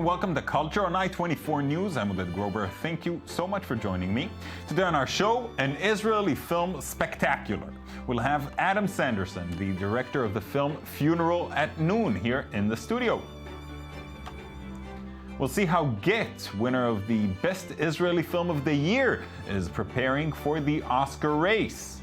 welcome to Culture on I-24 News. I'm Oded Grober. Thank you so much for joining me. Today on our show, an Israeli film spectacular. We'll have Adam Sanderson, the director of the film Funeral at Noon, here in the studio. We'll see how GETT, winner of the Best Israeli Film of the Year, is preparing for the Oscar race.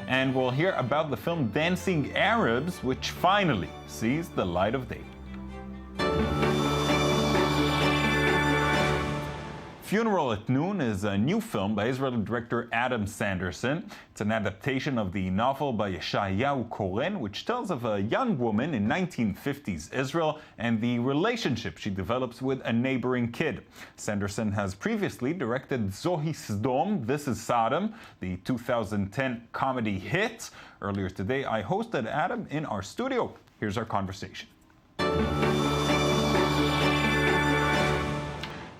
And we'll hear about the film Dancing Arabs, which finally sees the light of day. Funeral at Noon is a new film by Israeli director Adam Sanderson. It's an adaptation of the novel by Yeshayahu Koren, which tells of a young woman in 1950s Israel and the relationship she develops with a neighboring kid. Sanderson has previously directed Zohi Sdom, This is Sodom, the 2010 comedy hit. Earlier today, I hosted Adam in our studio. Here's our conversation.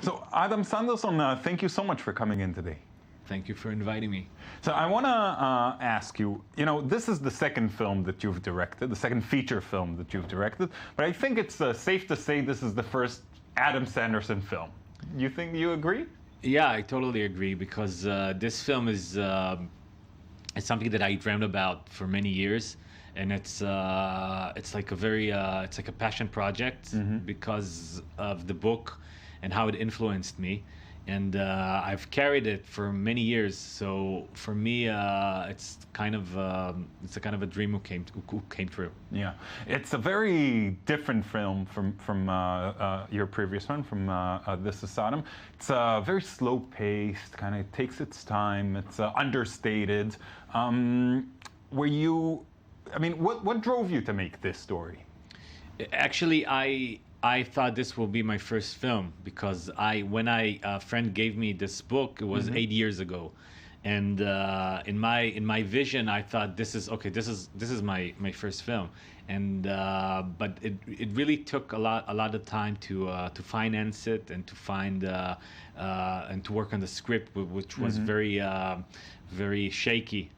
So, Adam Sanderson, thank you so much for coming in today. Thank you for inviting me. So I want to ask you, this is the second film that you've directed, the second feature film that you've directed, but I think it's safe to say this is the first Adam Sanderson film. You agree? Yeah, I totally agree, because this film is something that I dreamed about for many years. And it's like a passion project because of the book and how it influenced me, and I've carried it for many years. So for me, it's a kind of a dream who came true. Yeah, it's a very different film from your previous one, from This is Sodom. It's very slow paced, kind of takes its time. It's understated. What drove you to make this story? Actually, I thought this will be my first film, because when a friend gave me this book, it was 8 years ago, and in my vision, I thought this is my first film, and but it really took a lot of time to finance it and to find and to work on the script, which was very shaky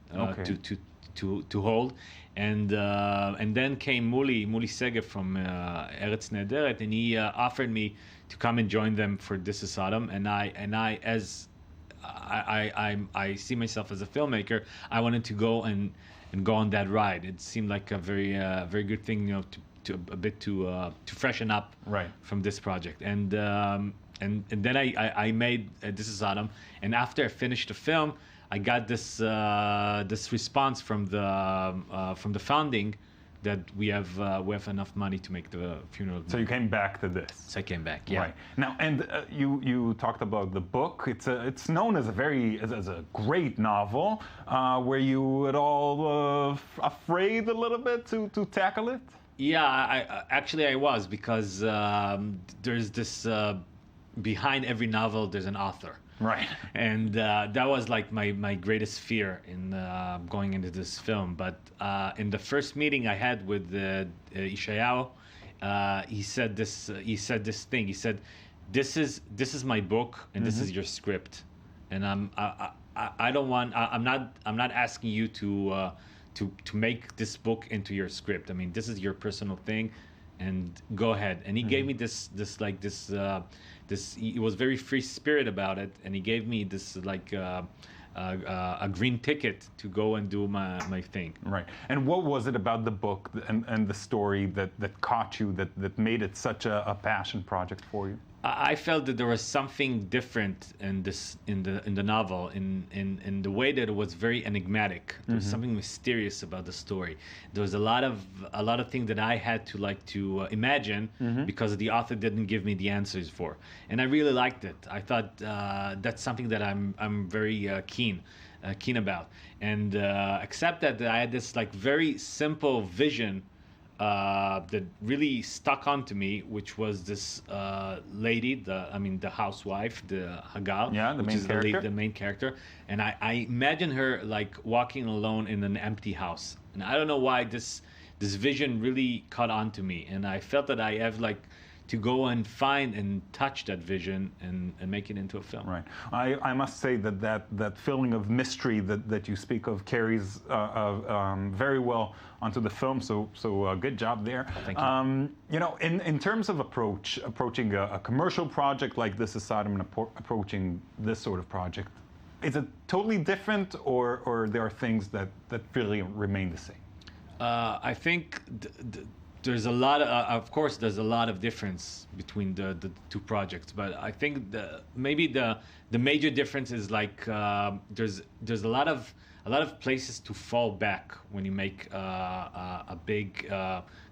to hold. And then came Muli Segev from Eretz Nehederet, and he offered me to come and join them for This is Sodom. And I see myself as a filmmaker. I wanted to go and go on that ride. It seemed like a very good thing, to freshen up from this project. And then I made This is Sodom. And after I finished the film, I got this response from the founding that we have enough money to make the funeral. So you came back to this. So I came back, yeah. Right. Now, and you talked about the book. It's known as a great novel. Were you at all afraid a little bit to tackle it? Yeah, I was, because there's this behind every novel there's an author. Right. And that was like my greatest fear in going into this film. But in the first meeting I had with Yeshayahu, he said this thing. He said, "This is my book, and this is your script, and I'm not asking you to make this book into your script. I mean, this is your personal thing, and go ahead." And he gave me this. He was very free spirit about it, and he gave me this a green ticket to go and do my thing. Right. And what was it about the book and the story that caught you, that made it such a passion project for you? I felt that there was something different in the novel, in the way that it was very enigmatic. There was something mysterious about the story. There was a lot of things that I had to imagine, because the author didn't give me the answers for, and I really liked it. I thought that's something that I'm very keen about, and except that I had this very simple vision that really stuck onto me, which was this lady, the housewife, the Hagar, the main character, and I imagine her walking alone in an empty house, and I don't know why this vision really caught on to me, and I felt that I have to go and find and touch that vision and make it into a film. Right. I must say that feeling of mystery that you speak of carries very well onto the film. So good job there. Thank you. You know, in terms of approaching a commercial project like This Is Sodom and approaching this sort of project, is it totally different, or there are things that really remain the same? I think there's a lot of course, there's a lot of difference between the two projects, but I think maybe the major difference is like there's a lot of places to fall back when you make a big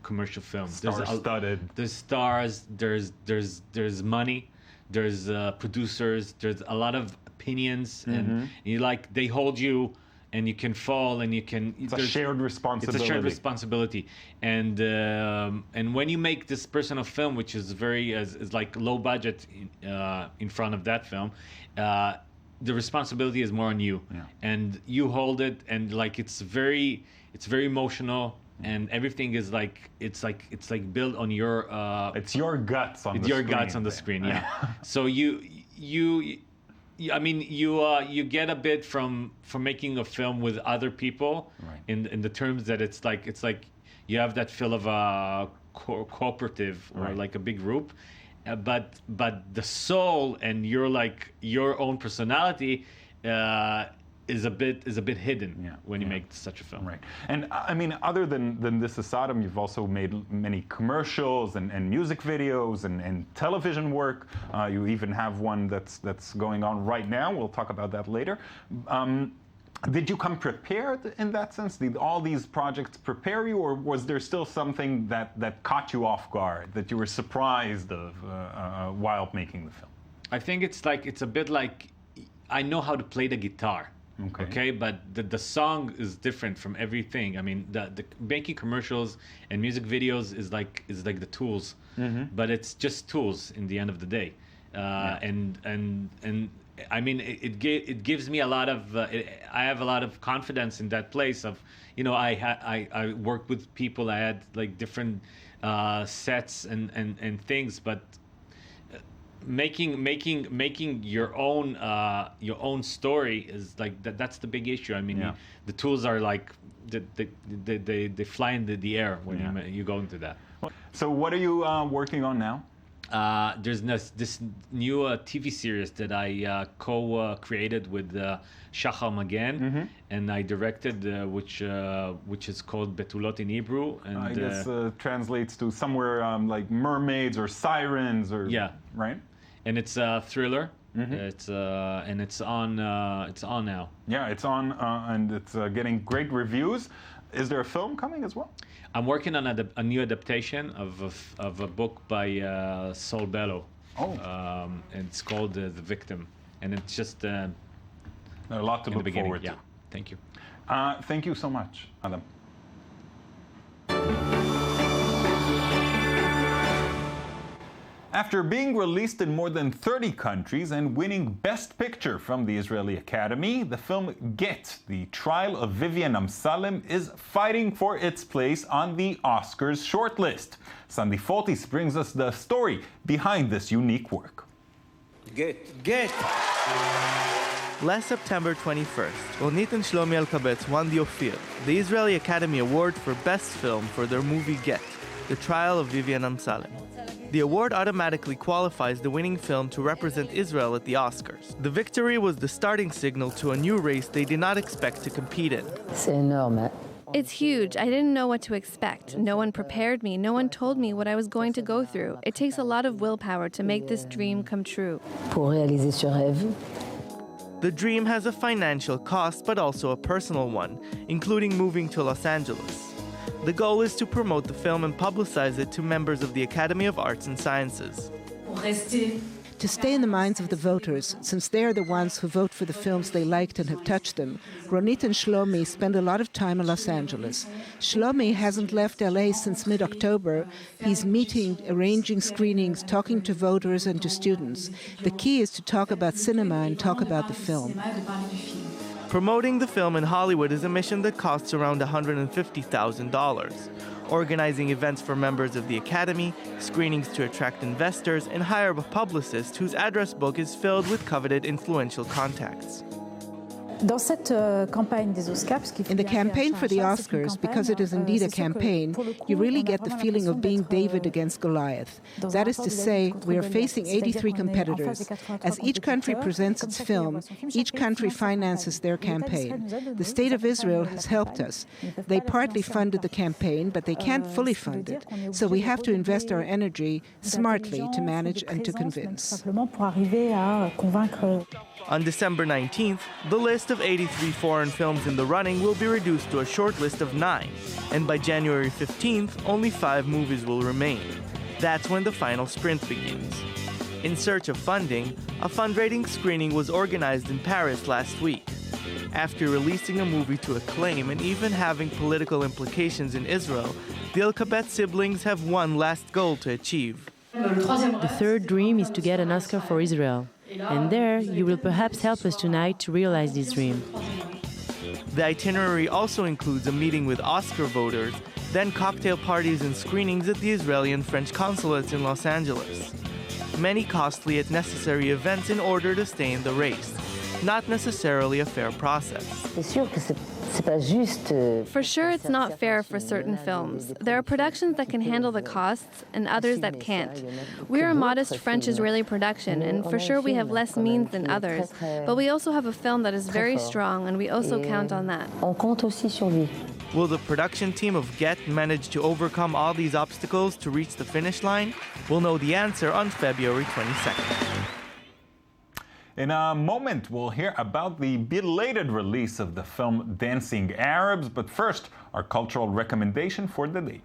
commercial film. Star-studded. There's stars. There's money. There's producers. There's a lot of opinions, and you like they hold you. And you can fall, and you can. It's a shared responsibility. It's a shared responsibility, and when you make this personal film, which is very is like low budget in front of that film, the responsibility is more on you, and you hold it, and like it's very emotional, and everything is like it's like built on your. It's your guts on the screen. Your guts on the screen, yeah. So I mean, you get a bit from making a film with other people, right, in the terms that it's like you have that feel of a cooperative or right, like a big group, but the soul and your own personality is a bit hidden when you make such a film. Right. And I mean, other than This Is Sodom, you've also made many commercials and music videos and television work. You even have one that's going on right now. We'll talk about that later. Did you come prepared in that sense? Did all these projects prepare you, or was there still something that caught you off guard, that you were surprised of while making the film? I think it's a bit like I know how to play the guitar. Okay, but the song is different from everything. I mean, the making commercials and music videos is like the tools, but it's just tools in the end of the day. And I mean, it gives me a lot of I have a lot of confidence in that place of, you know, I worked with people. I had like different sets and things, but making your own story is like that's the big issue. I mean, the tools are like they fly in the air when you go into that. So what are you working on now? There's this new TV series that I co-created with Shachar Magen, and I directed, which is called Betulot in Hebrew. And I guess translates to somewhere like mermaids or sirens, or right? And it's a thriller. It's on now. Yeah, it's on, and it's getting great reviews. Is there a film coming as well? I'm working on a new adaptation of a book by Saul Bellow. And it's called The Victim, and it's just a lot to look forward to. Yeah, thank you. Thank you so much, Adam. After being released in more than 30 countries and winning Best Picture from the Israeli Academy, the film GETT, The Trial of Vivian Amsalem, is fighting for its place on the Oscars shortlist. Sandy Foltis brings us the story behind this unique work. GETT. Last September 21st, Ronit and Shlomi Alkabetz won the Ophir, the Israeli Academy Award for Best Film for their movie GETT, The Trial of Vivian Amsalem. The award automatically qualifies the winning film to represent Israel at the Oscars. The victory was the starting signal to a new race they did not expect to compete in. It's huge. I didn't know what to expect. No one prepared me. No one told me what I was going to go through. It takes a lot of willpower to make this dream come true. The dream has a financial cost, but also a personal one, including moving to Los Angeles. The goal is to promote the film and publicize it to members of the Academy of Arts and Sciences. To stay in the minds of the voters, since they are the ones who vote for the films they liked and have touched them, Ronit and Shlomi spend a lot of time in Los Angeles. Shlomi hasn't left LA since mid-October. He's meeting, arranging screenings, talking to voters and to students. The key is to talk about cinema and talk about the film. Promoting the film in Hollywood is a mission that costs around $150,000. Organizing events for members of the Academy, screenings to attract investors, and hire a publicist whose address book is filled with coveted influential contacts. In the campaign for the Oscars, because it is indeed a campaign, you really get the feeling of being David against Goliath. That is to say, we are facing 83 competitors. As each country presents its film, each country finances their campaign. The State of Israel has helped us. They partly funded the campaign, but they can't fully fund it. So we have to invest our energy smartly to manage and to convince. On December 19th, the list of 83 foreign films in the running will be reduced to a short list of 9, and by January 15th, only 5 movies will remain. That's when the final sprint begins. In search of funding, a fundraising screening was organized in Paris last week. After releasing a movie to acclaim and even having political implications in Israel, the Elkabet siblings have one last goal to achieve. The third dream is to get an Oscar for Israel. And there, you will perhaps help us tonight to realize this dream. The itinerary also includes a meeting with Oscar voters, then cocktail parties and screenings at the Israeli and French consulates in Los Angeles. Many costly yet necessary events in order to stay in the race. Not necessarily a fair process. For sure, it's not fair for certain films. There are productions that can handle the costs and others that can't. We're a modest French-Israeli production, and for sure we have less means than others. But we also have a film that is very strong, and we also count on that. Will the production team of GETT manage to overcome all these obstacles to reach the finish line? We'll know the answer on February 22nd. In a moment, we'll hear about the belated release of the film Dancing Arabs, but first, our cultural recommendation for the day.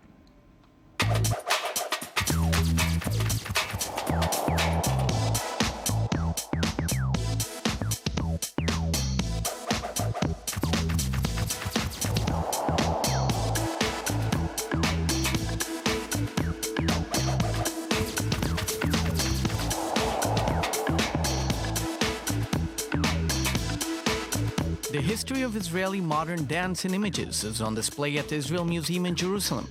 The history of Israeli modern dance and images is on display at the Israel Museum in Jerusalem.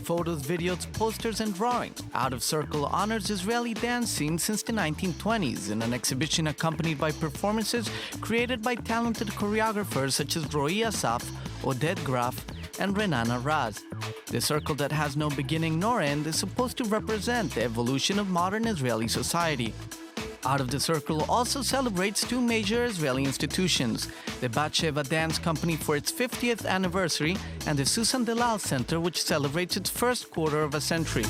Photos, videos, posters, and drawings. Out of Circle honors Israeli dance scene since the 1920s in an exhibition accompanied by performances created by talented choreographers such as Roy Asaf, Oded Graf, and Renana Raz. The circle that has no beginning nor end is supposed to represent the evolution of modern Israeli society. Out of the Circle also celebrates two major Israeli institutions, the Bat Sheva Dance Company for its 50th anniversary and the Susan Delal Center, which celebrates its first quarter of a century.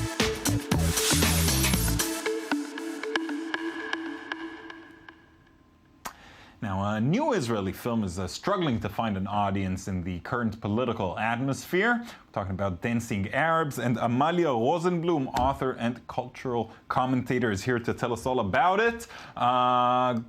Now, a new Israeli film is struggling to find an audience in the current political atmosphere. We're talking about Dancing Arabs, and Amalia Rosenblum, author and cultural commentator, is here to tell us all about it.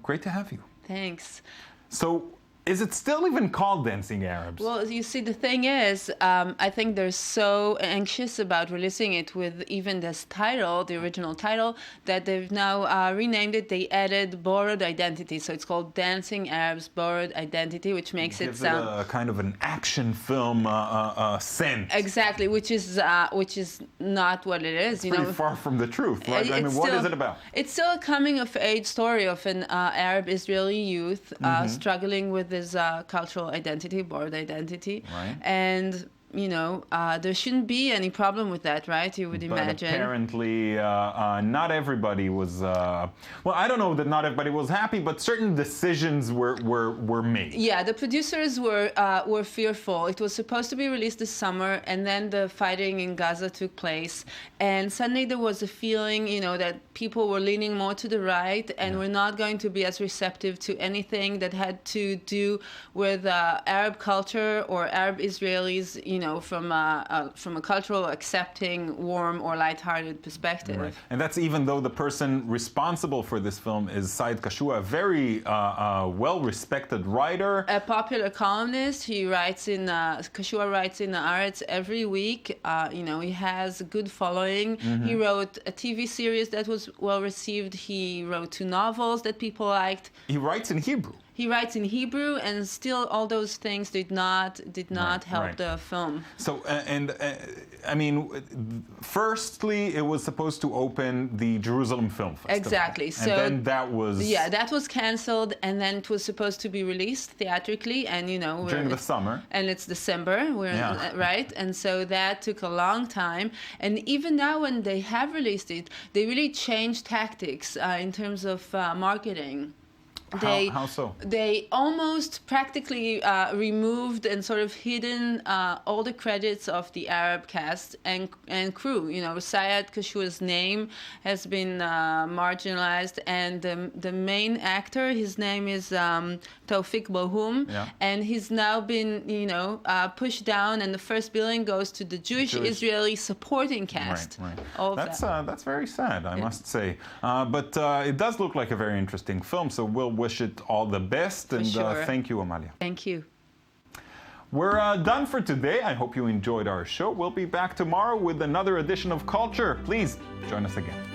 Great to have you. Thanks. So, is it still even called Dancing Arabs? Well, you see, the thing is, I think they're so anxious about releasing it with even this title, the original title, that they've now renamed it. They added borrowed identity, so it's called Dancing Arabs Borrowed Identity, which makes it sound a kind of an action film scent. Exactly, which is not what it is. It's pretty far from the truth, right? I mean, what is it about? It's still a coming-of-age story of an Arab Israeli youth struggling with his cultural identity, borrowed identity, right. And there shouldn't be any problem with that, right? You would imagine. But apparently, not everybody was. Well, I don't know that not everybody was happy, but certain decisions were made. Yeah, the producers were fearful. It was supposed to be released this summer, and then the fighting in Gaza took place, and suddenly there was a feeling, that people were leaning more to the right, and were not going to be as receptive to anything that had to do with Arab culture or Arab Israelis. From a cultural, accepting, warm, or lighthearted perspective. Right. And that's even though the person responsible for this film is Said Kashua, a very well-respected writer. A popular columnist. Kashua writes in the Haaretz every week. He has a good following. He wrote a TV series that was well-received. He wrote 2 novels that people liked. He writes in Hebrew. he writes in Hebrew, and still all those things did not help the film. So, I mean, firstly, it was supposed to open the Jerusalem Film Festival. Exactly. So, and then that was... Yeah, that was canceled, and then it was supposed to be released theatrically, and during the summer. And it's December, right? And so that took a long time. And even now, when they have released it, they really changed tactics in terms of marketing. How so? They almost practically removed and sort of hidden all the credits of the Arab cast and crew. Sayed Kashua's name has been marginalized, and the main actor, his name is Tawfiq Bohum, and he's now been pushed down, and the first billing goes to the Jewish Israeli supporting cast. Right. That's very sad, I must say. But it does look like a very interesting film, so we'll wish it all the best, and thank you, Amalia. Thank you. We're done for today. I hope you enjoyed our show. We'll be back tomorrow with another edition of Culture. Please join us again.